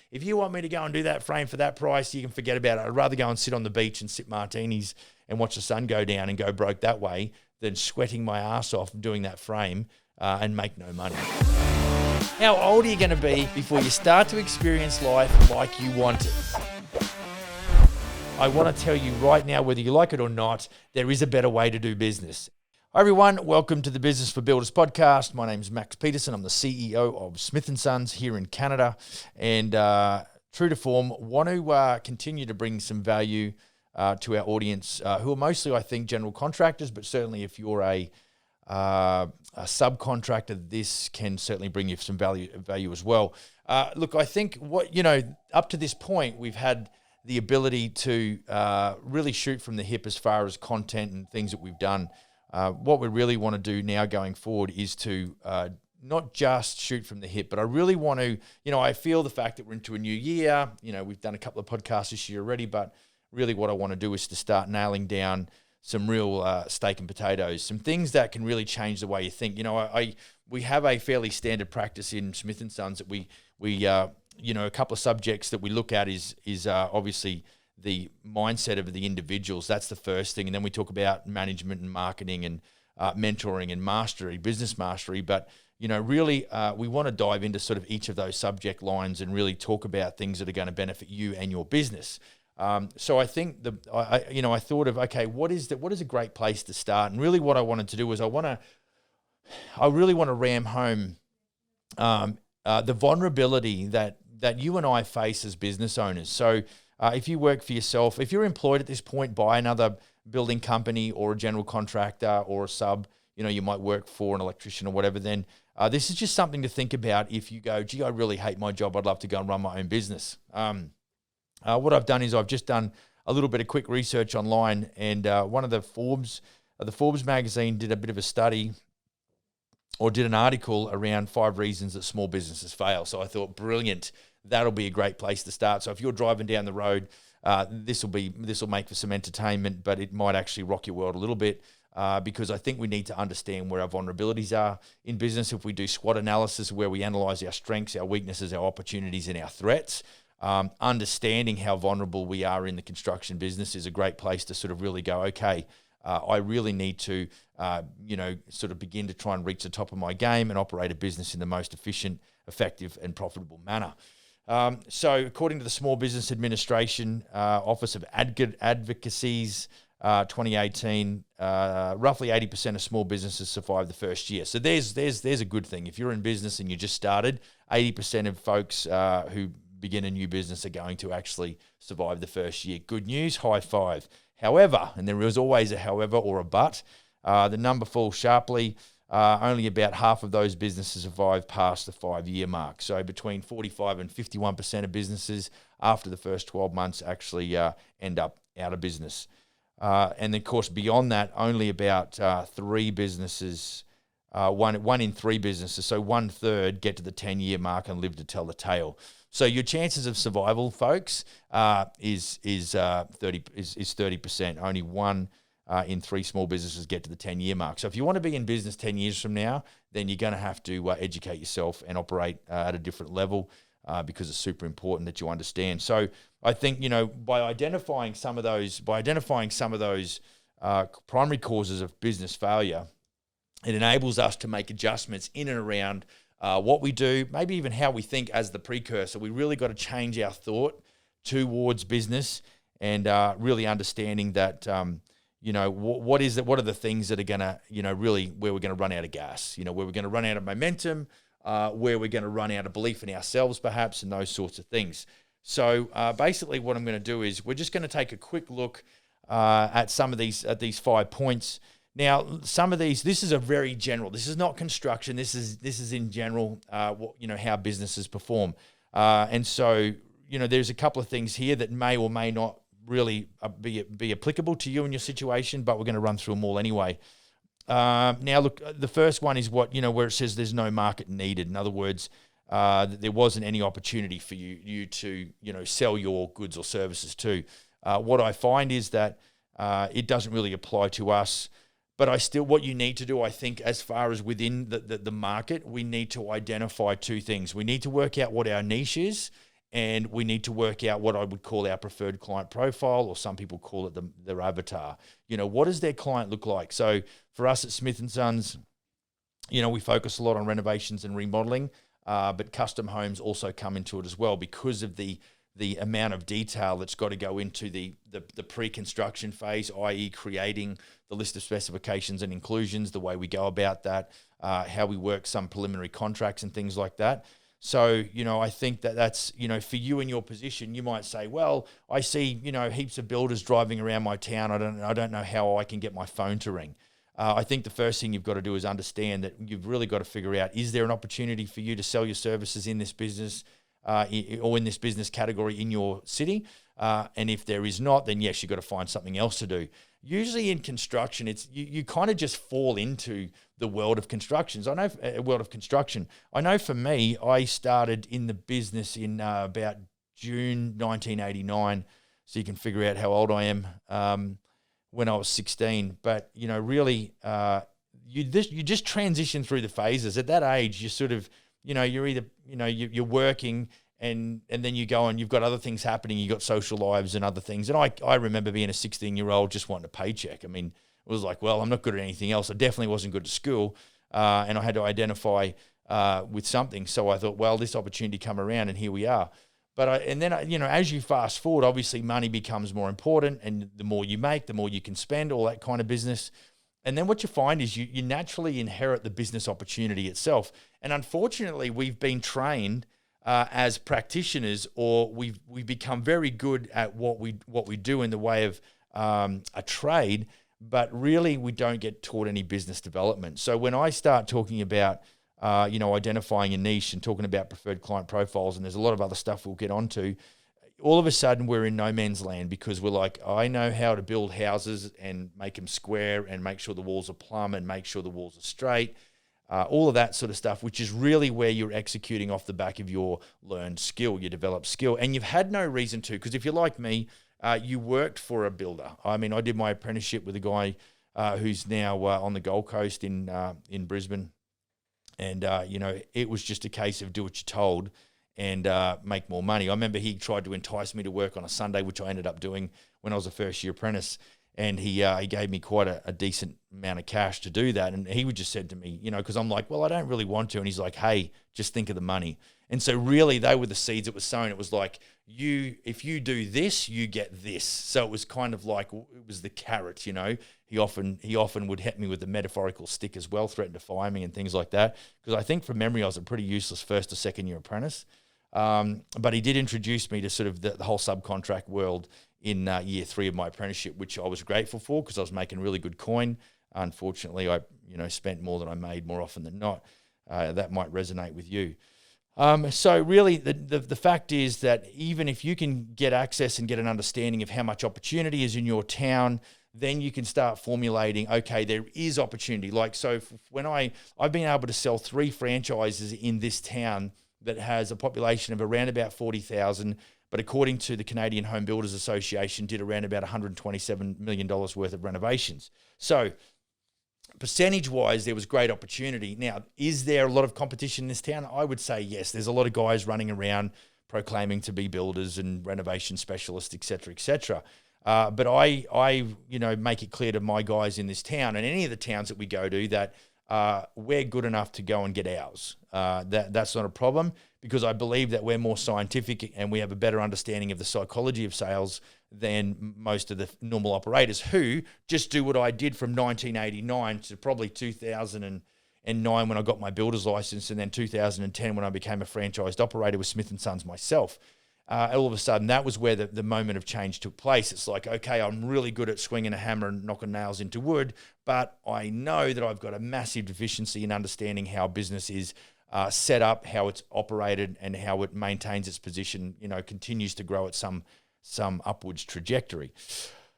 if you want me to go and do that frame for that price, you can forget about it. I'd rather go and sit on the beach and sip martinis and watch the sun go down and go broke that way than sweating my ass off doing that frame and make no money. How old are you going to be before you start to experience life like you want it? I want to tell you right now, whether you like it or not, there is a better way to do business. Hi everyone, welcome to the Business for Builders podcast. My name is Max Peterson. I'm the CEO of Smith & Sons here in Canada, and true to form, want to continue to bring some value to our audience, who are mostly, I think, general contractors, but certainly if you're a subcontractor, this can certainly bring you some value as well. Look, I think up to this point, we've had the ability to really shoot from the hip as far as content and things that we've done. What we really want to do now going forward is to not just shoot from the hip, but I really want to, I feel the fact that we're into a new year, we've done a couple of podcasts this year already, but really what I want to do is to start nailing down some real steak and potatoes, some things that can really change the way you think. We have a fairly standard practice in Smith & Sons that we a couple of subjects that we look at is obviously the mindset of the individuals. That's the first thing. And then we talk about management and marketing and mentoring and mastery, business mastery. But, really we want to dive into sort of each of those subject lines and really talk about things that are going to benefit you and your business. So I think I thought of, okay, what is a great place to start? And really what I wanted to do was I really want to ram home the vulnerability that you and I face as business owners. So if you work for yourself, if you're employed at this point by another building company or a general contractor or a sub, you might work for an electrician or whatever, then this is just something to think about. If you go, gee, I really hate my job, I'd love to go and run my own business. What I've done is I've just done a little bit of quick research online, and one of the Forbes magazine did a bit of a study or did an article around 5 reasons that small businesses fail. So I thought, brilliant, that'll be a great place to start. So if you're driving down the road, this will make for some entertainment, but it might actually rock your world a little bit because I think we need to understand where our vulnerabilities are in business. If we do SWOT analysis, where we analyze our strengths, our weaknesses, our opportunities, and our threats, understanding how vulnerable we are in the construction business is a great place to sort of really go, okay, I really need to, sort of begin to try and reach the top of my game and operate a business in the most efficient, effective, and profitable manner. So according to the Small Business Administration Office of Advocacy's 2018, roughly 80% of small businesses survive the first year. So there's a good thing. If you're in business and you just started, 80% of folks who begin a new business are going to actually survive the first year. Good news, high five. However, and there is always a however or a but, the number falls sharply. Only about half of those businesses survive past the 5-year mark. So between 45 and 51% of businesses after the first 12 months actually end up out of business. And of course, beyond that, only about 3 businesses, one in 3 businesses, so 1/3 get to the 10-year mark and live to tell the tale. So your chances of survival, folks, is 30%. Only 1 in 3 small businesses get to the 10-year mark. So if you want to be in business 10 years from now, then you're going to have to educate yourself and operate at a different level because it's super important that you understand. So I think, by identifying some of those primary causes of business failure, it enables us to make adjustments in and around what we do, maybe even how we think as the precursor. We really got to change our thought towards business and really understanding that, what is it? What are the things that are going to, really where we're going to run out of gas, where we're going to run out of momentum, where we're going to run out of belief in ourselves perhaps, and those sorts of things. So basically what I'm going to do is we're just going to take a quick look at some of these 5 points. Now, some of these, this is a very general. This is not construction. This is in general, how businesses perform. And so, there's a couple of things here that may or may not really be applicable to you and your situation, but we're going to run through them all anyway. Now, look, the first one is where it says there's no market needed. In other words, there wasn't any opportunity for you to sell your goods or services to. What I find is that it doesn't really apply to us. But what you need to do, I think, as far as within the market, we need to identify 2 things. We need to work out what our niche is, and we need to work out what I would call our preferred client profile, or some people call it their avatar. What does their client look like? So for us at Smith & Sons, we focus a lot on renovations and remodeling, but custom homes also come into it as well because of the amount of detail that's got to go into the pre-construction phase, i.e. creating the list of specifications and inclusions, the way we go about that, how we work some preliminary contracts and things like that. So, I think that's, for you in your position, you might say, well, I see, heaps of builders driving around my town. I don't know how I can get my phone to ring. I think the first thing you've got to do is understand that you've really got to figure out, is there an opportunity for you to sell your services in this business or in this business category in your city? And if there is not, then yes, you've got to find something else to do. Usually in construction, it's you kind of just fall into the world of construction. I know for me, I started in the business in about June 1989, so you can figure out how old I am, when I was 16. But, really, you just transition through the phases. At that age, you sort of, you're either, you're working and then you go and you've got other things happening. You've got social lives and other things. And I remember being a 16-year-old just wanting a paycheck. I mean, it was like, well, I'm not good at anything else. I definitely wasn't good at school, and I had to identify with something. So I thought, well, this opportunity come around, and here we are. But then as you fast forward, obviously money becomes more important, and the more you make, the more you can spend, all that kind of business. And then what you find is you naturally inherit the business opportunity itself. And unfortunately, we've been trained as practitioners, or we've become very good at what we do in the way of a trade, but really we don't get taught any business development. So when I start talking about identifying a niche and talking about preferred client profiles, and there's a lot of other stuff we'll get onto, all of a sudden we're in no man's land, because we're like, I know how to build houses and make them square and make sure the walls are plumb and make sure the walls are straight, all of that sort of stuff, which is really where you're executing off the back of your learned skill, your developed skill. And you've had no reason to, because if you're like me, you worked for a builder. I mean, I did my apprenticeship with a guy who's now on the Gold Coast in Brisbane. And, it was just a case of do what you're told and make more money. I remember he tried to entice me to work on a Sunday, which I ended up doing when I was a first-year apprentice. And he gave me quite a decent amount of cash to do that. And he would just said to me, because I'm like, well, I don't really want to. And he's like, hey, just think of the money. And so really they were the seeds it was sown. It was like, if you do this, you get this. So it was kind of like, it was the carrot, He often would hit me with the metaphorical stick as well, threaten to fire me and things like that. Because I think from memory, I was a pretty useless first or second year apprentice. But he did introduce me to sort of the whole subcontract world in year 3 of my apprenticeship, which I was grateful for because I was making really good coin. Unfortunately, I spent more than I made more often than not. That might resonate with you. So really, the fact is that even if you can get access and get an understanding of how much opportunity is in your town, then you can start formulating, okay, there is opportunity. Like, so when I've been able to sell 3 franchises in this town that has a population of around about 40,000, but according to the Canadian Home Builders Association, did around about $127 million worth of renovations. So percentage-wise, there was great opportunity. Now, is there a lot of competition in this town? I would say yes. There's a lot of guys running around proclaiming to be builders and renovation specialists, et cetera, et cetera. But I make it clear to my guys in this town and any of the towns that we go to that we're good enough to go and get ours. That's not a problem, because I believe that we're more scientific and we have a better understanding of the psychology of sales than most of the normal operators who just do what I did from 1989 to probably 2009 when I got my builder's license, and then 2010 when I became a franchised operator with Smith & Sons myself. All of a sudden, that was where the moment of change took place. It's like, okay, I'm really good at swinging a hammer and knocking nails into wood, but I know that I've got a massive deficiency in understanding how business is set up, how it's operated, and how it maintains its position, continues to grow at some upwards trajectory.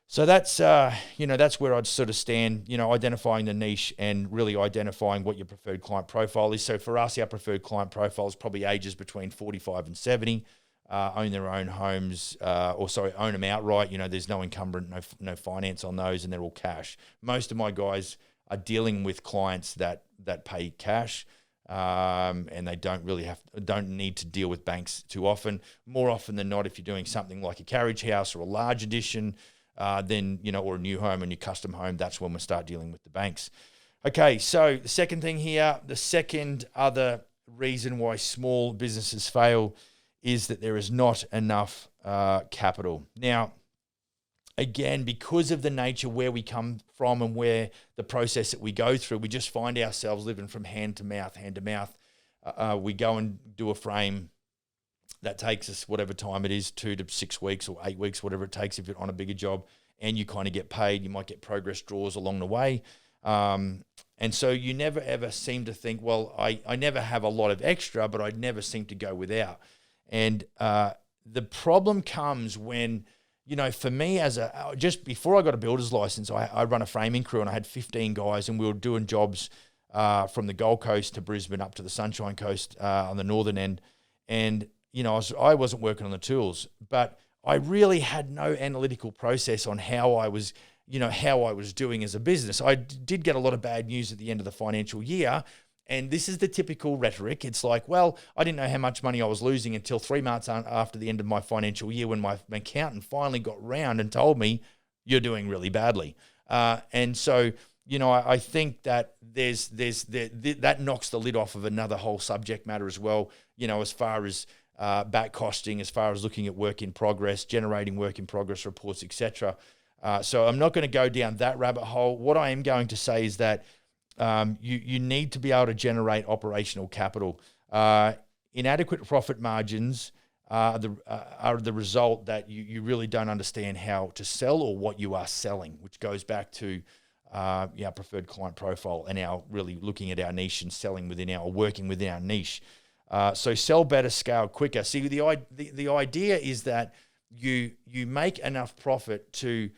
So that's where I'd sort of stand, identifying the niche and really identifying what your preferred client profile is. So for us, our preferred client profile is probably ages between 45 and 70. Own their own homes, own them outright. There's no encumbrance, no finance on those, and they're all cash. Most of my guys are dealing with clients that pay cash. and they don't need to deal with banks too often. More often than not, if you're doing something like a carriage house or a large addition, then, or a new home, a new custom home, that's when we start dealing with the banks. Okay, so the second thing here, the second other reason why small businesses fail is that there is not enough capital. Now, again, because of the nature where we come from and where the process that we go through, we just find ourselves living from hand to mouth. We go and do a frame. That takes us whatever time it is, 2 to 6 weeks or 8 weeks, whatever it takes if you're on a bigger job, and you kind of get paid. You might get progress draws along the way. And so you never ever seem to think, well, I never have a lot of extra, but I never seem to go without. And the problem comes when, for me, just before I got a builder's license, I run a framing crew and I had 15 guys, and we were doing jobs from the Gold Coast to Brisbane up to the Sunshine Coast on the northern end. And, I wasn't working on the tools, but I really had no analytical process on how I was doing as a business. I did get a lot of bad news at the end of the financial year. And this is the typical rhetoric. It's like, well, I didn't know how much money I was losing until 3 months after the end of my financial year, when my accountant finally got round and told me, you're doing really badly. And so, I think that that knocks the lid off of another whole subject matter as well, as far as back costing, as far as looking at work in progress, generating work in progress reports, etc. So I'm not going to go down that rabbit hole. What I am going to say is that you need to be able to generate operational capital. Inadequate profit margins are the result that you really don't understand how to sell or what you are selling, which goes back to our preferred client profile and our really looking at our niche and selling within working within our niche. So sell better, scale quicker. See, the idea is that you make enough profit to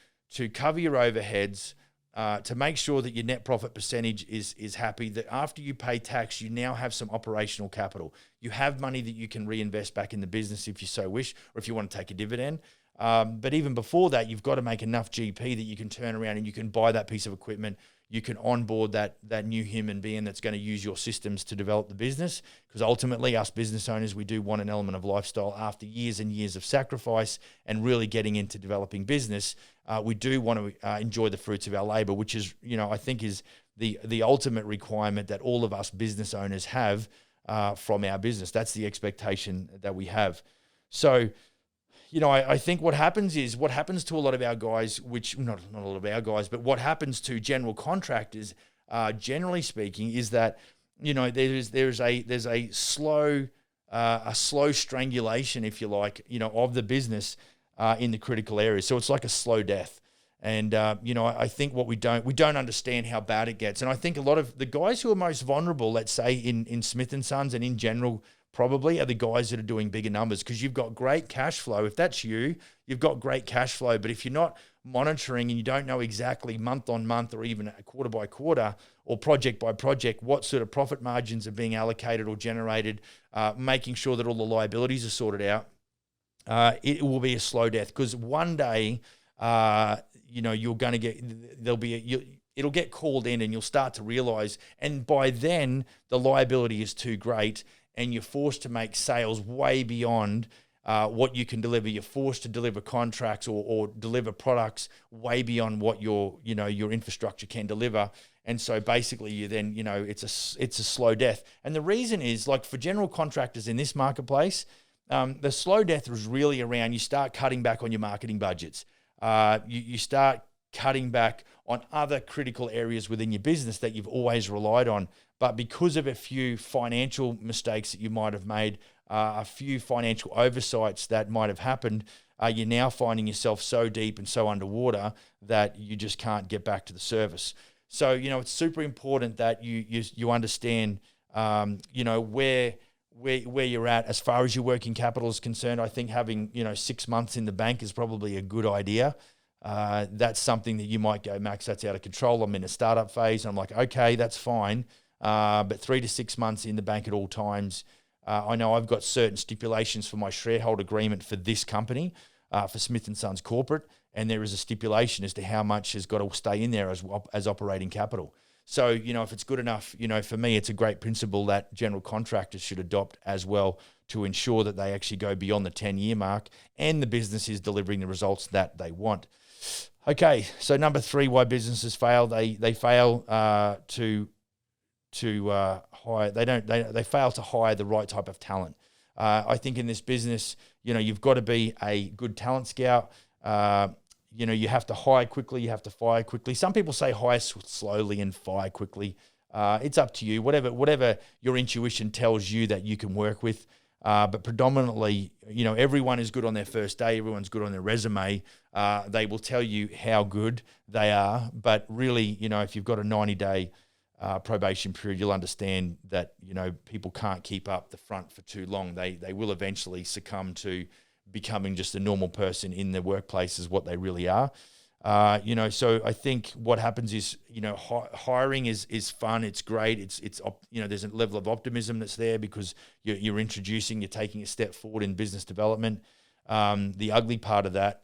cover your overheads, to make sure that your net profit percentage is happy, that after you pay tax, you now have some operational capital. You have money that you can reinvest back in the business if you so wish, or if you want to take a dividend. But even before that, you've got to make enough GP that you can turn around and you can buy that piece of equipment. You can onboard that new human being that's going to use your systems to develop the business. Because ultimately, us business owners, we do want an element of lifestyle after years and years of sacrifice and really getting into developing business. We do want to enjoy the fruits of our labor, which is, I think is the ultimate requirement that all of us business owners have from our business. That's the expectation that we have. So, I think what happens to a lot of our guys, which not a lot of our guys, but what happens to general contractors, generally speaking, is that, there's a slow strangulation, if you like, of the business in the critical areas. So it's like a slow death. And, I think what we don't understand how bad it gets. And I think a lot of the guys who are most vulnerable, let's say in Smith & Sons and in general, probably are the guys that are doing bigger numbers, because you've got great cash flow. If that's you've got great cash flow. But if you're not monitoring and you don't know exactly month on month or even quarter by quarter or project by project what sort of profit margins are being allocated or generated, making sure that all the liabilities are sorted out, it will be a slow death. Because one day, you're going to get, it'll get called in and you'll start to realize, and by then the liability is too great and you're forced to make sales way beyond what you can deliver. You're forced to deliver contracts or deliver products way beyond what your infrastructure can deliver. And so basically you then, it's a slow death. And the reason is, like, for general contractors in this marketplace, the slow death is really around, you start cutting back on your marketing budgets. You start cutting back on other critical areas within your business that you've always relied on. But because of a few financial mistakes that you might have made, a few financial oversights that might have happened, you're now finding yourself so deep and so underwater that you just can't get back to the surface. So, it's super important that you understand, where you're at as far as your working capital is concerned. I think having, 6 months in the bank is probably a good idea. That's something that you might go, Max, that's out of control. I'm in a startup phase. I'm like, okay, that's fine. But 3 to 6 months in the bank at all times. I know I've got certain stipulations for my shareholder agreement for this company, for Smith & Sons Corporate, and there is a stipulation as to how much has got to stay in there as operating capital. So, if it's good enough, for me, it's a great principle that general contractors should adopt as well to ensure that they actually go beyond the 10-year mark and the business is delivering the results that they want. Okay, so number 3, why businesses fail. They fail to hire. They fail to hire the right type of talent. I think in this business, you've got to be a good talent scout. You have to hire quickly. You have to fire quickly. Some people say hire slowly and fire quickly. It's up to you. Whatever your intuition tells you that you can work with. But predominantly, everyone is good on their first day. Everyone's good on their resume. They will tell you how good they are. But really, if you've got a 90-day probation period, you'll understand that, people can't keep up the front for too long. They will eventually succumb to becoming just a normal person in the workplace is what they really are. So I think what happens is, hiring is fun. It's great. It's there's a level of optimism that's there because you're taking a step forward in business development. The ugly part of that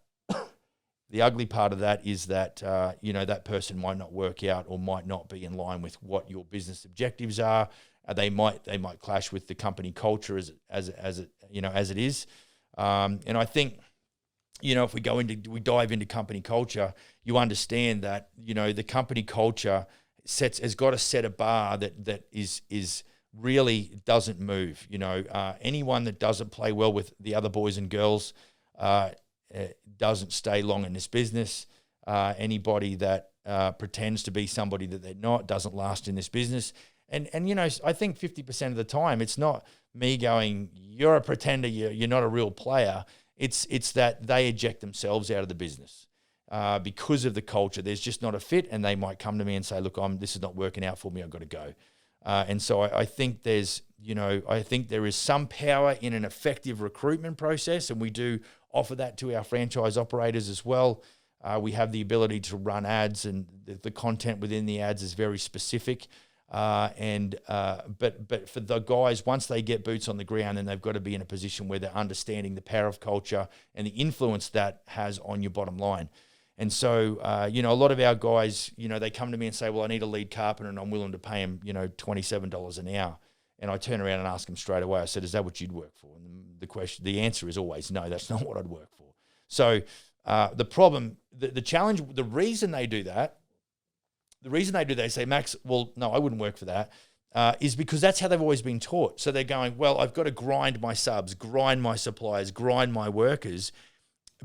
is that, that person might not work out or might not be in line with what your business objectives are. They might clash with the company culture as it is. And I think, if we dive into company culture, you understand that, the company culture has got to set a bar that is really doesn't move. Anyone that doesn't play well with the other boys and girls doesn't stay long in this business. Anybody that pretends to be somebody that they're not doesn't last in this business. And I think 50% of the time, it's not me going, you're a pretender, you're not a real player. It's that they eject themselves out of the business because of the culture. There's just not a fit, and they might come to me and say, look, this is not working out for me, I've got to go. And so I think there is some power in an effective recruitment process, and we do offer that to our franchise operators as well. We have the ability to run ads, and the content within the ads is very specific. But for the guys, once they get boots on the ground, then they've got to be in a position where they're understanding the power of culture and the influence that has on your bottom line. And so, a lot of our guys, they come to me and say, well, I need a lead carpenter and I'm willing to pay him, $27 an hour. And I turn around and ask them straight away. I said, is that what you'd work for? And the answer is always, no, that's not what I'd work for. So the problem, the challenge, the reason they do that, they say, Max, well, no, I wouldn't work for that, is because that's how they've always been taught. So they're going, well, I've got to grind my subs, grind my suppliers, grind my workers,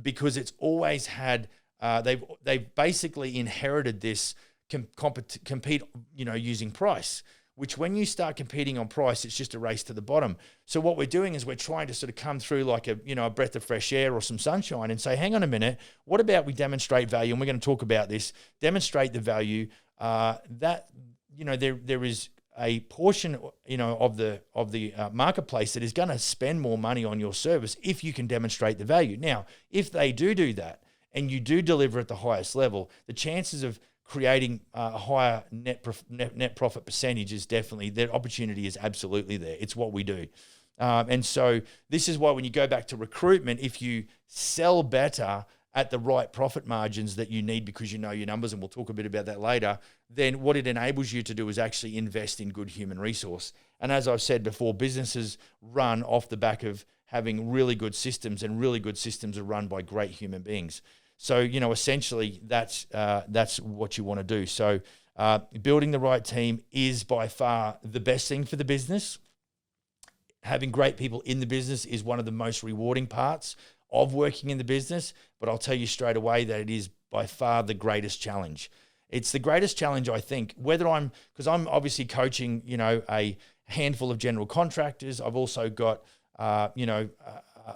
because it's always had, they've basically inherited this compete, using price, which when you start competing on price, it's just a race to the bottom. So what we're doing is we're trying to sort of come through like a breath of fresh air or some sunshine and say, hang on a minute, what about we demonstrate value? And we're going to talk about this, demonstrate the value that, there is a portion, of the marketplace that is going to spend more money on your service if you can demonstrate the value. Now, if they do that and you do deliver at the highest level, the chances of creating a higher net profit percentage is definitely, their opportunity is absolutely there. It's what we do. And so this is why when you go back to recruitment, if you sell better at the right profit margins that you need because you know your numbers, and we'll talk a bit about that later, then what it enables you to do is actually invest in good human resource. And as I've said before, businesses run off the back of having really good systems, and really good systems are run by great human beings. So, essentially that's what you want to do. So building the right team is by far the best thing for the business. Having great people in the business is one of the most rewarding parts of working in the business, but I'll tell you straight away that it is by far the greatest challenge. It's the greatest challenge, I think, because I'm obviously coaching, a handful of general contractors. I've also got,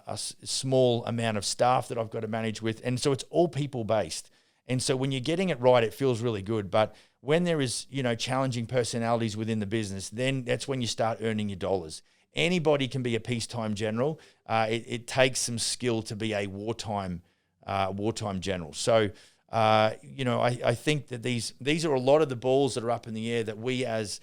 a small amount of staff that I've got to manage with. And so it's all people-based. And so when you're getting it right, it feels really good. But when there is, challenging personalities within the business, then that's when you start earning your dollars. Anybody can be a peacetime general. It takes some skill to be a wartime general. So, I think that these are a lot of the balls that are up in the air that we as,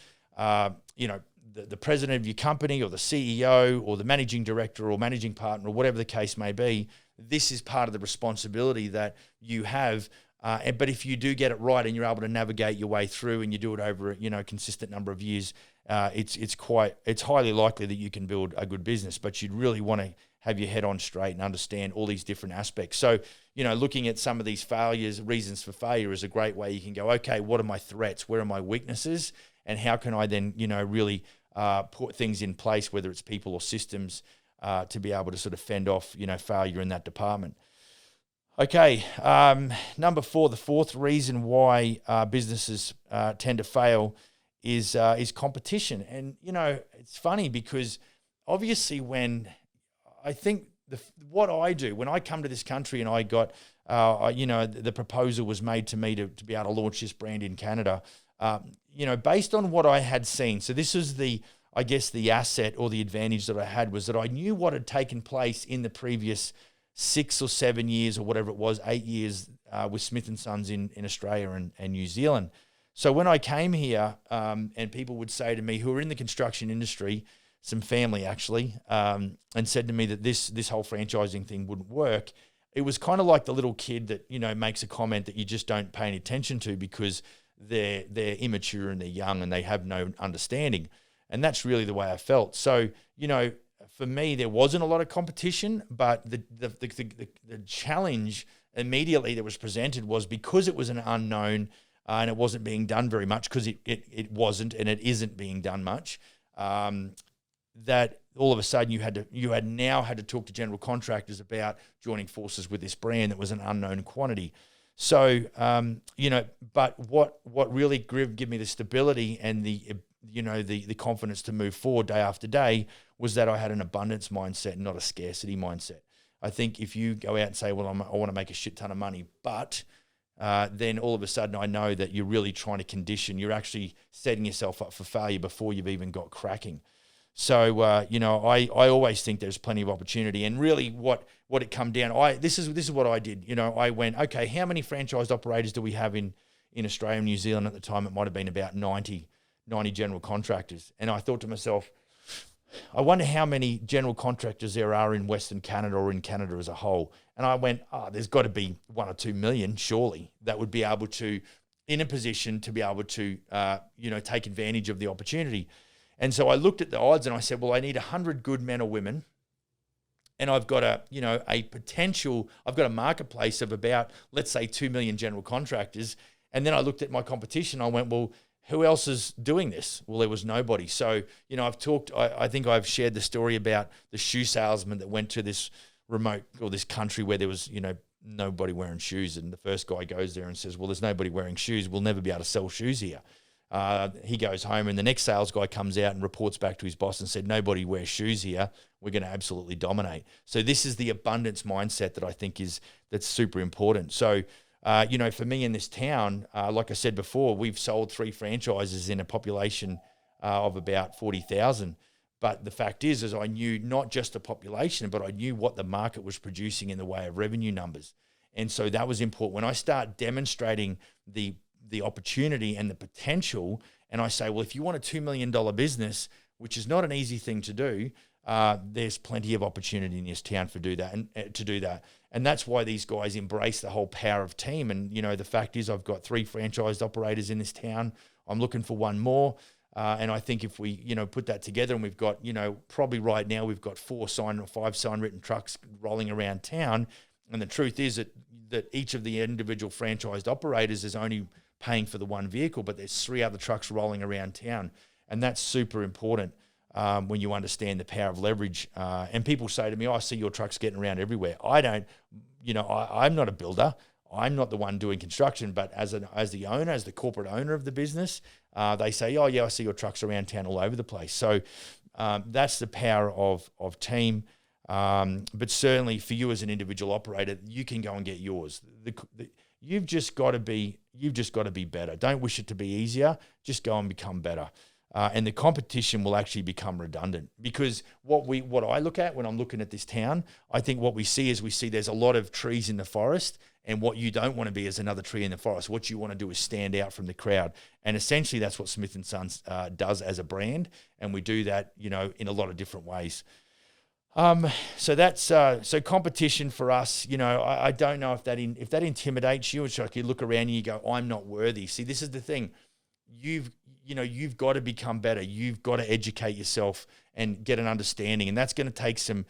the president of your company or the CEO or the managing director or managing partner or whatever the case may be, this is part of the responsibility that you have But if you do get it right and you're able to navigate your way through and you do it over a consistent number of years, it's highly likely that you can build a good business. But you'd really want to have your head on straight and understand all these different aspects. So, looking at some of these reasons for failure is a great way you can go, okay, what are my threats? Where are my weaknesses? And how can I then, really put things in place, whether it's people or systems, to be able to sort of fend off, failure in that department. Okay, number 4, the fourth reason why businesses tend to fail is competition. And, it's funny because obviously when I think what I do, when I come to this country and I got, the proposal was made to me to be able to launch this brand in Canada, based on what I had seen. So this is the asset or the advantage that I had was that I knew what had taken place in the previous 6 or 7 years or whatever it was, 8 years with Smith & Sons in Australia and New Zealand. So when I came here and people would say to me who are in the construction industry, some family actually, and said to me that this whole franchising thing wouldn't work, it was kind of like the little kid that, makes a comment that you just don't pay any attention to because they're immature and they're young and they have no understanding. And that's really the way I felt. So, for me, there wasn't a lot of competition, but the challenge immediately that was presented was because it was an unknown and it wasn't being done very much because it wasn't and it isn't being done much, that all of a sudden you had now had to talk to general contractors about joining forces with this brand that was an unknown quantity. So, but what really gave me the stability and the confidence to move forward day after day was that I had an abundance mindset, not a scarcity mindset. I think if you go out and say, well, I want to make a shit ton of money, but then all of a sudden I know that you're really trying to condition, you're actually setting yourself up for failure before you've even got cracking. So, I always think there's plenty of opportunity. And really what it come down, this is what I did. I went, okay, how many franchised operators do we have in Australia and New Zealand at the time? It might have been about 90 general contractors. And I thought to myself, I wonder how many general contractors there are in Western Canada or in Canada as a whole. And I went, there's got to be 1 or 2 million, surely, that would be able to, in a position to be able to, take advantage of the opportunity. And so I looked at the odds and I said, well, I need 100 good men or women. And I've got I've got a marketplace of about, let's say 2 million general contractors. And then I looked at my competition. I went, well, who else is doing this? Well, there was nobody. So, I think I've shared the story about the shoe salesman that went to this remote or this country where there was, nobody wearing shoes. And the first guy goes there and says, well, there's nobody wearing shoes. We'll never be able to sell shoes here. He goes home and the next sales guy comes out and reports back to his boss and said, nobody wears shoes here. We're going to absolutely dominate. So this is the abundance mindset that I think that's super important. So, for me in this town, like I said before, we've sold 3 franchises in a population of about 40,000. But the fact is I knew not just the population, but I knew what the market was producing in the way of revenue numbers. And so that was important. When I start demonstrating the opportunity and the potential, and I say, well, if you want a $2 million business, which is not an easy thing to do, there's plenty of opportunity in this town to do that. And that's why these guys embrace the whole power of team. And, the fact is I've got 3 franchised operators in this town. I'm looking for 1 more. And I think if we, put that together and we've got, probably right now we've got 4 signed or 5 signed written trucks rolling around town. And the truth is that each of the individual franchised operators is only paying for the 1 vehicle, but there's 3 other trucks rolling around town. And that's super important when you understand the power of leverage. And people say to me, I see your trucks getting around everywhere. I don't, I'm not a builder. I'm not the one doing construction, but as the owner, as the corporate owner of the business, they say, oh yeah, I see your trucks around town all over the place. So that's the power of team. But certainly for you as an individual operator, you can go and get yours. You've just got to be better. Don't wish it to be easier. Just go and become better. And the competition will actually become redundant, because what I look at when I'm looking at this town, I think what we see there's a lot of trees in the forest, and what you don't want to be is another tree in the forest. What you want to do is stand out from the crowd. And essentially that's what Smith & Sons does as a brand. And we do that, in a lot of different ways. So that's so competition for us. I don't know if that intimidates you. It's like you look around and you go, "I'm not worthy." See, this is the thing. You've got to become better. You've got to educate yourself and get an understanding, and that's going to take some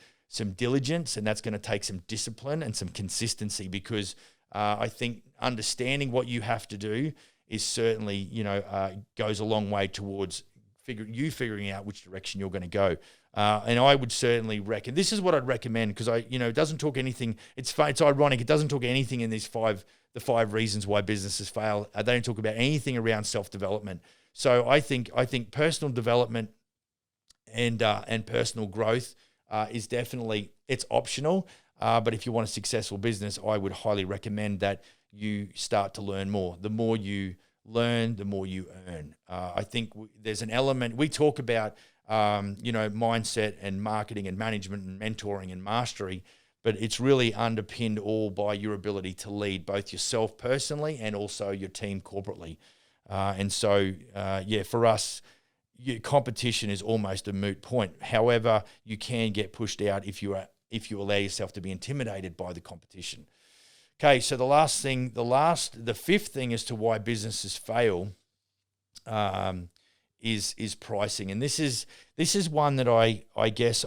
diligence, and that's going to take some discipline and some consistency. Because I think understanding what you have to do is certainly goes a long way towards figuring out which direction you're going to go. And I would certainly reckon this is what I'd recommend, because it doesn't talk anything. It's ironic. It doesn't talk anything in the 5 reasons why businesses fail. They don't talk about anything around self-development. So I think personal development and personal growth is definitely, it's optional. But if you want a successful business, I would highly recommend that you start to learn more. The more you learn, the more you earn. I think there's an element we talk about. Mindset and marketing and management and mentoring and mastery, but it's really underpinned all by your ability to lead both yourself personally and also your team corporately. For us, competition is almost a moot point. However, you can get pushed out if you allow yourself to be intimidated by the competition. Okay, so the fifth thing as to why businesses fail is pricing. And this is one that I guess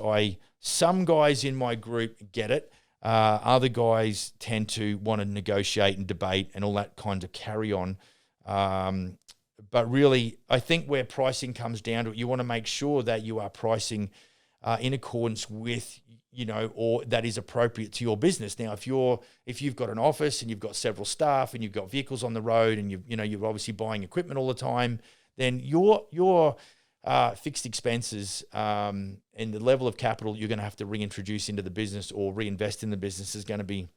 some guys in my group get it. Other guys tend to want to negotiate and debate and all that kind of carry on. But really, I think where pricing comes down to it, you want to make sure that you are pricing in accordance with, or that is appropriate to your business. Now, if you've got an office and you've got several staff and you've got vehicles on the road and you're obviously buying equipment all the time, then your fixed expenses and the level of capital you're going to have to reintroduce into the business or reinvest in the business is going to be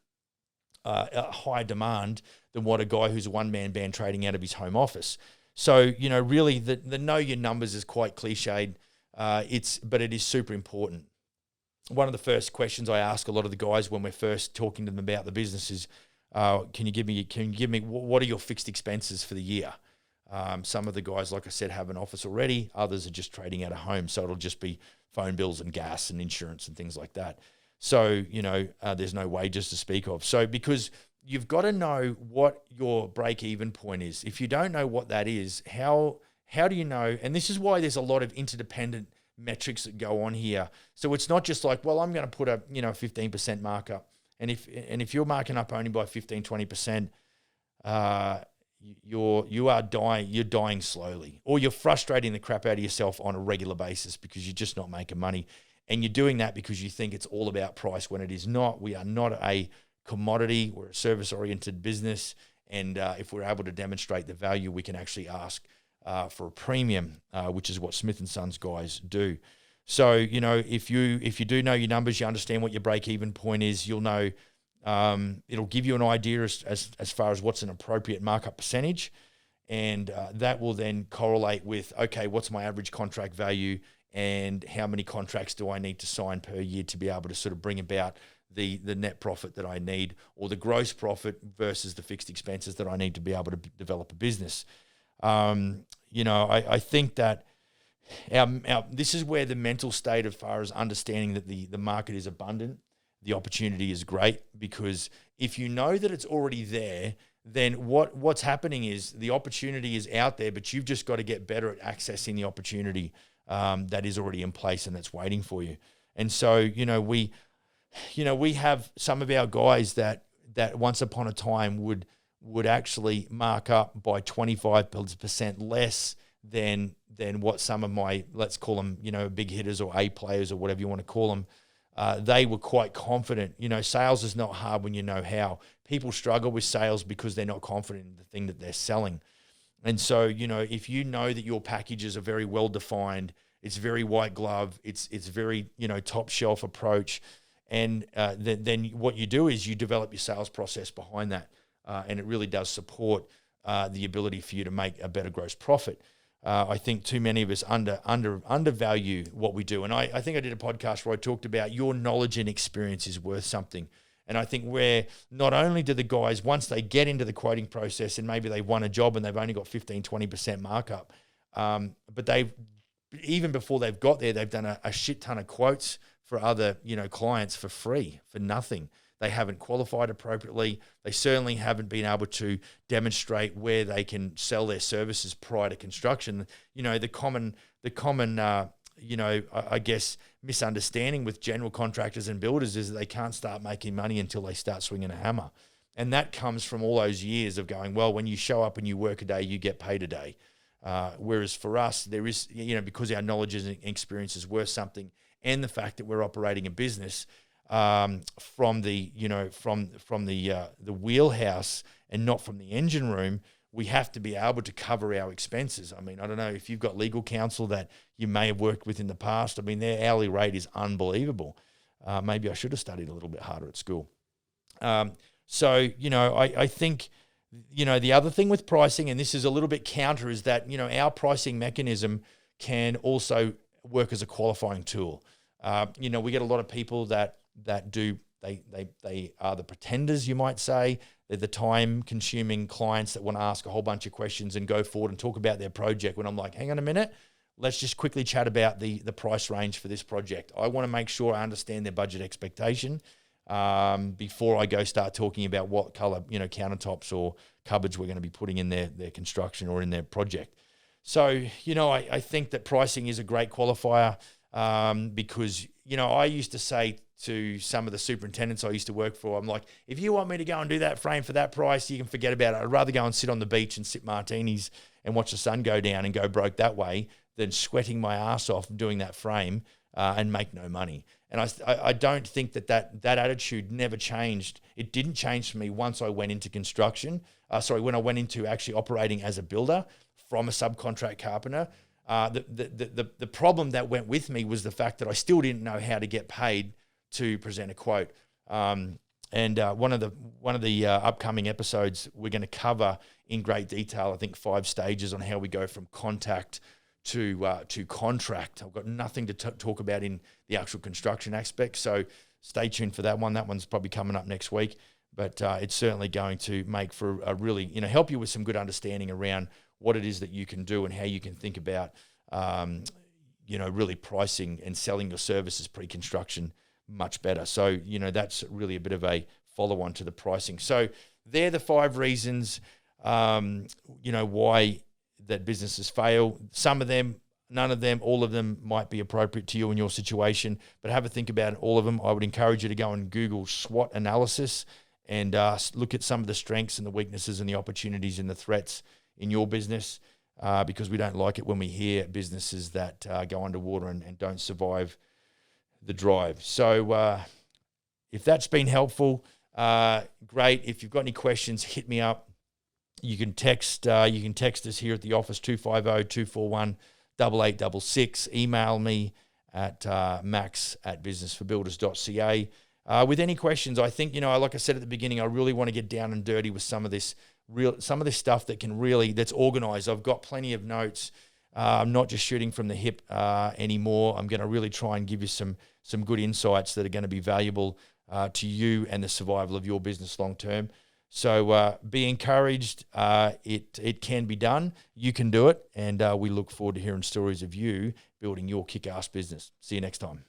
a higher demand than what a guy who's a one-man band trading out of his home office. So, really the know your numbers is quite cliched, but it is super important. One of the first questions I ask a lot of the guys when we're first talking to them about the business is, can you give me what are your fixed expenses for the year? Some of the guys, like I said, have an office already. Others are just trading out of home. So it'll just be phone bills and gas and insurance and things like that. So, there's no wages to speak of. So because you've got to know what your break-even point is. If you don't know what that is, how do you know? And this is why there's a lot of interdependent metrics that go on here. So it's not just like, well, I'm going to put a 15% markup. And if you're marking up only by 15, 20%, you're dying slowly, or you're frustrating the crap out of yourself on a regular basis because you're just not making money. And you're doing that because you think it's all about price when it is not. We are not a commodity. We're a service-oriented business. And if we're able to demonstrate the value, we can actually ask for a premium, which is what Smith & Sons guys do. So, if you do know your numbers, you understand what your break-even point is, you'll know. It'll give you an idea as far as what's an appropriate markup percentage, and that will then correlate with, okay, what's my average contract value and how many contracts do I need to sign per year to be able to sort of bring about the net profit that I need, or the gross profit versus the fixed expenses that I need to be able to develop a business. I think that this is where the mental state as far as understanding that the market is abundant, the opportunity is great, because if you know that it's already there, then what's happening is the opportunity is out there, but you've just got to get better at accessing the opportunity that is already in place and that's waiting for you. And so, we have some of our guys that once upon a time would actually mark up by 25% less than what some of my, let's call them, big hitters or A players or whatever you want to call them, they were quite confident. Sales is not hard when you know how. People struggle with sales because they're not confident in the thing that they're selling. And so, if you know that your packages are very well defined, it's very white glove, it's very, top shelf approach, and then what you do is you develop your sales process behind that, and it really does support the ability for you to make a better gross profit. I think too many of us undervalue what we do. And I think I did a podcast where I talked about your knowledge and experience is worth something. And I think where not only do the guys, once they get into the quoting process and maybe they've won a job and they've only got 15, 20% markup, but even before they've got there, they've done a shit ton of quotes for other, clients for free, for nothing. They haven't qualified appropriately. They certainly haven't been able to demonstrate where they can sell their services prior to construction. The common, I guess, misunderstanding with general contractors and builders is that they can't start making money until they start swinging a hammer. And that comes from all those years of going, well, when you show up and you work a day, you get paid a day. Whereas for us, there is, because our knowledge and experience is worth something, and the fact that we're operating a business from the wheelhouse and not from the engine room, we have to be able to cover our expenses. I mean, I don't know if you've got legal counsel that you may have worked with in the past. I mean, their hourly rate is unbelievable. Maybe I should have studied a little bit harder at school. I think, the other thing with pricing, and this is a little bit counter, is that, our pricing mechanism can also work as a qualifying tool. We get a lot of people that they are the pretenders, you might say. They're the time-consuming clients that want to ask a whole bunch of questions and go forward and talk about their project when I'm like, hang on a minute, let's just quickly chat about the price range for this project. I want to make sure I understand their budget expectation before I go start talking about what color, countertops or cupboards we're going to be putting in their construction or in their project. So, I think that pricing is a great qualifier because, I used to say to some of the superintendents I used to work for, I'm like, if you want me to go and do that frame for that price, you can forget about it. I'd rather go and sit on the beach and sip martinis and watch the sun go down and go broke that way than sweating my ass off doing that frame and make no money. And I don't think that attitude never changed. It didn't change for me once I went into construction. When I went into actually operating as a builder from a subcontract carpenter. The problem that went with me was the fact that I still didn't know how to get paid to present a quote. One of the upcoming episodes, we're going to cover in great detail, I think 5 stages on how we go from contact to contract. I've got nothing to talk about in the actual construction aspect, so stay tuned for that one. That one's probably coming up next week, but it's certainly going to make for a really, help you with some good understanding around what it is that you can do and how you can think about, really pricing and selling your services pre-construction much better. So, that's really a bit of a follow-on to the pricing. So they're the 5 reasons, why that businesses fail. Some of them, none of them, all of them might be appropriate to you in your situation, but have a think about all of them. I would encourage you to go and Google SWOT analysis and look at some of the strengths and the weaknesses and the opportunities and the threats in your business, because we don't like it when we hear businesses that go underwater and don't survive the drive. So if that's been helpful, great. If you've got any questions, hit me up. You can text us here at the office, 250-241-8866. Email me at max@businessforbuilders.ca. With any questions, I think, like I said at the beginning, I really want to get down and dirty with some of this stuff that's organized. I've got plenty of notes. I'm not just shooting from the hip anymore. I'm going to really try and give you some good insights that are going to be valuable to you and the survival of your business long term. So be encouraged. It can be done. You can do it. And we look forward to hearing stories of you building your kick-ass business. See you next time.